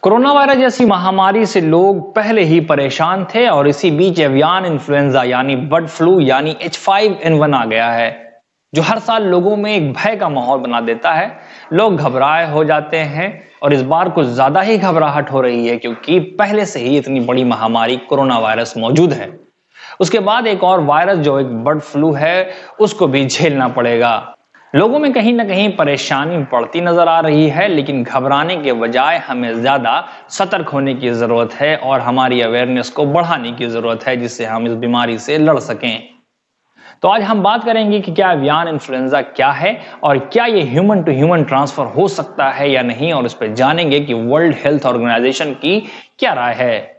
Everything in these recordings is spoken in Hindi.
कोरोना वायरस जैसी महामारी से लोग पहले ही परेशान थे और इसी बीच एवियन इन्फ्लुएंजा यानी बर्ड फ्लू यानी H5N1 आ गया है, जो हर साल लोगों में एक भय का माहौल बना देता है। लोग घबराए हो जाते हैं और इस बार कुछ ज्यादा ही घबराहट हो रही है क्योंकि पहले से ही इतनी बड़ी महामारी कोरोना वायरस मौजूद है। उसके बाद एक और वायरस जो एक बर्ड फ्लू है उसको भी झेलना पड़ेगा। लोगों में कहीं ना कहीं परेशानी बढ़ती नजर आ रही है, लेकिन घबराने के बजाय हमें ज्यादा सतर्क होने की जरूरत है और हमारी अवेयरनेस को बढ़ाने की जरूरत है जिससे हम इस बीमारी से लड़ सकें। तो आज हम बात करेंगे कि क्या एवियन इन्फ्लुएंजा क्या है और क्या ये ह्यूमन टू ह्यूमन ट्रांसफर हो सकता है या नहीं, और इस पर जानेंगे कि वर्ल्ड हेल्थ ऑर्गेनाइजेशन की क्या राय है।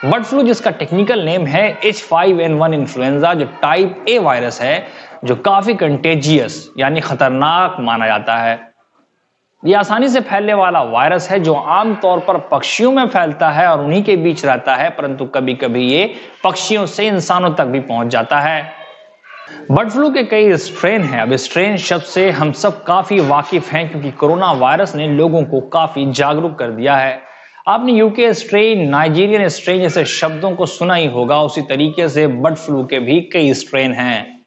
बर्ड फ्लू, जिसका टेक्निकल नेम है H5N1 इन्फ्लुएंजा, जो टाइप ए वायरस है, जो काफी कंटेजियस यानी खतरनाक माना जाता है। यह आसानी से फैलने वाला वायरस है जो आमतौर पर पक्षियों में फैलता है और उन्हीं के बीच रहता है, परंतु कभी कभी ये पक्षियों से इंसानों तक भी पहुंच जाता है। बर्ड फ्लू के कई स्ट्रेन हैं। अब स्ट्रेन शब्द से हम सब काफी वाकिफ हैं क्योंकि कोरोना वायरस ने लोगों को काफी जागरूक कर दिया है। आपने यूके स्ट्रेन, नाइजीरियन स्ट्रेन जैसे शब्दों को सुना ही होगा। उसी तरीके से बर्ड फ्लू के भी कई स्ट्रेन हैं,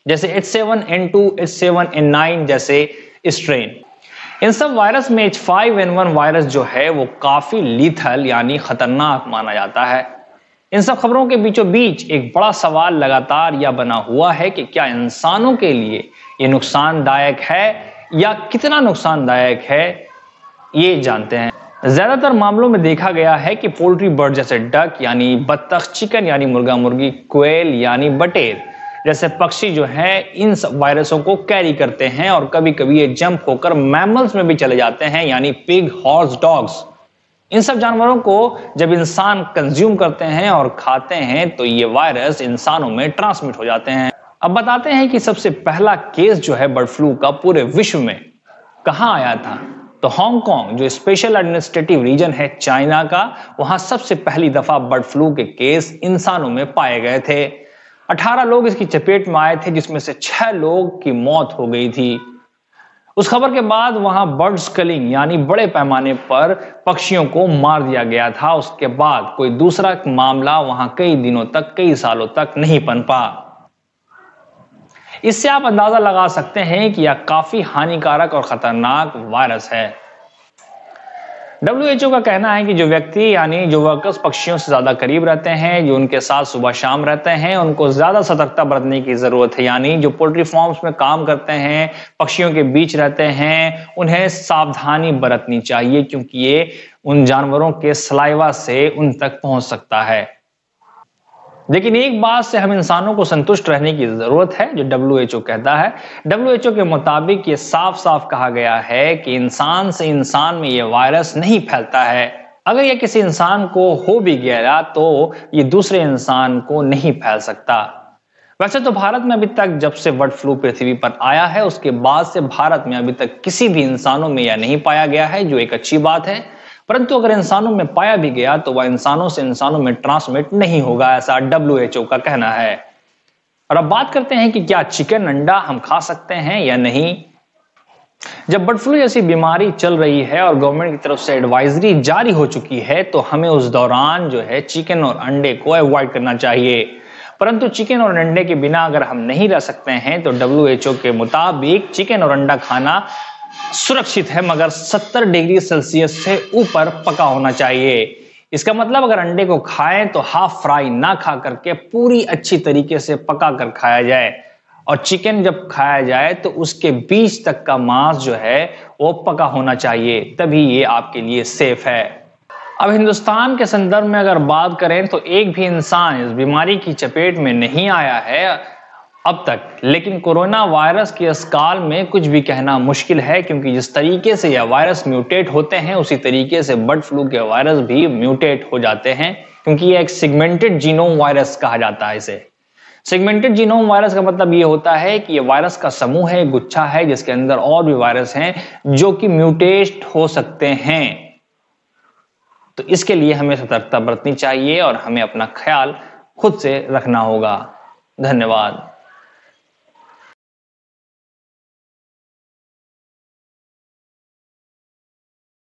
जैसे H7N2, H7N9 जैसे स्ट्रेन। इन सब वायरस में H5N1 वायरस जो है वो काफी लीथल यानी खतरनाक माना जाता है। इन सब खबरों के बीचों बीच एक बड़ा सवाल लगातार यह बना हुआ है कि क्या इंसानों के लिए ये नुकसानदायक है या कितना नुकसानदायक है, ये जानते हैं। ज्यादातर मामलों में देखा गया है कि पोल्ट्री बर्ड जैसे डक यानी बत्तख, चिकन यानी मुर्गा मुर्गी, क्वेल यानी बटेर जैसे पक्षी जो हैं इन सब वायरसों को कैरी करते हैं और कभी कभी ये जंप होकर मैमल्स में भी चले जाते हैं यानी पिग, हॉर्स, डॉग्स। इन सब जानवरों को जब इंसान कंज्यूम करते हैं और खाते हैं तो ये वायरस इंसानों में ट्रांसमिट हो जाते हैं। अब बताते हैं कि सबसे पहला केस जो है बर्ड फ्लू का पूरे विश्व में कहां आया था। तो हांगकांग, जो स्पेशल एडमिनिस्ट्रेटिव रीजन है चाइना का, वहां सबसे पहली दफा बर्ड फ्लू के केस इंसानों में पाए गए थे। 18 लोग इसकी चपेट में आए थे, जिसमें से 6 लोग की मौत हो गई थी। उस खबर के बाद वहां बर्ड स्कलिंग यानी बड़े पैमाने पर पक्षियों को मार दिया गया था। उसके बाद कोई दूसरा मामला वहां कई दिनों तक, कई सालों तक नहीं पनपा। इससे आप अंदाजा लगा सकते हैं कि यह काफी हानिकारक और खतरनाक वायरस है। WHO का कहना है कि जो व्यक्ति यानी जो वर्कर्स पक्षियों से ज्यादा करीब रहते हैं, जो उनके साथ सुबह शाम रहते हैं, उनको ज्यादा सतर्कता बरतने की जरूरत है। यानी जो पोल्ट्री फार्म्स में काम करते हैं, पक्षियों के बीच रहते हैं, उन्हें सावधानी बरतनी चाहिए क्योंकि ये उन जानवरों के सलाइवा से उन तक पहुंच सकता है। लेकिन एक बात से हम इंसानों को संतुष्ट रहने की जरूरत है, जो WHO कहता है। WHO के मुताबिक ये साफ साफ कहा गया है कि इंसान से इंसान में ये वायरस नहीं फैलता है। अगर ये किसी इंसान को हो भी गया तो ये दूसरे इंसान को नहीं फैल सकता। वैसे तो भारत में अभी तक जब से बर्ड फ्लू पृथ्वी पर आया है उसके बाद से भारत में अभी तक किसी भी इंसानों में यह नहीं पाया गया है, जो एक अच्छी बात है। परंतु अगर इंसानों में पाया भी गया तो वह इंसानों से इंसानों में ट्रांसमिट नहीं होगा, ऐसा WHO का कहना है। और अब बात करते हैं कि क्या चिकन अंडा हम खा सकते हैं या नहीं। जब बर्ड फ्लू जैसी बीमारी चल रही है और गवर्नमेंट की तरफ से एडवाइजरी जारी हो चुकी है तो हमें उस दौरान जो है चिकन और अंडे को अवॉइड करना चाहिए। परंतु चिकन और अंडे के बिना अगर हम नहीं रह सकते हैं तो WHO के मुताबिक चिकन और अंडा खाना सुरक्षित है, मगर 70 डिग्री सेल्सियस से ऊपर पका होना चाहिए। इसका मतलब अगर अंडे को खाएं तो हाफ फ्राई ना खा करके पूरी अच्छी तरीके से पका कर खाया जाए, और चिकन जब खाया जाए तो उसके बीच तक का मांस जो है वो पका होना चाहिए, तभी ये आपके लिए सेफ है। अब हिंदुस्तान के संदर्भ में अगर बात करें तो एक भी इंसान इस बीमारी की चपेट में नहीं आया है अब तक, लेकिन कोरोना वायरस के इस काल में कुछ भी कहना मुश्किल है क्योंकि जिस तरीके से यह वायरस म्यूटेट होते हैं उसी तरीके से बर्ड फ्लू के वायरस भी म्यूटेट हो जाते हैं, क्योंकि यह एक सेगमेंटेड जीनोम वायरस कहा जाता है इसे। सेगमेंटेड जीनोम वायरस का मतलब यह होता है कि यह वायरस का समूह है, गुच्छा है, जिसके अंदर और भी वायरस हैं जो कि म्यूटेट हो सकते हैं। तो इसके लिए हमें सतर्कता बरतनी चाहिए और हमें अपना ख्याल खुद से रखना होगा। धन्यवाद।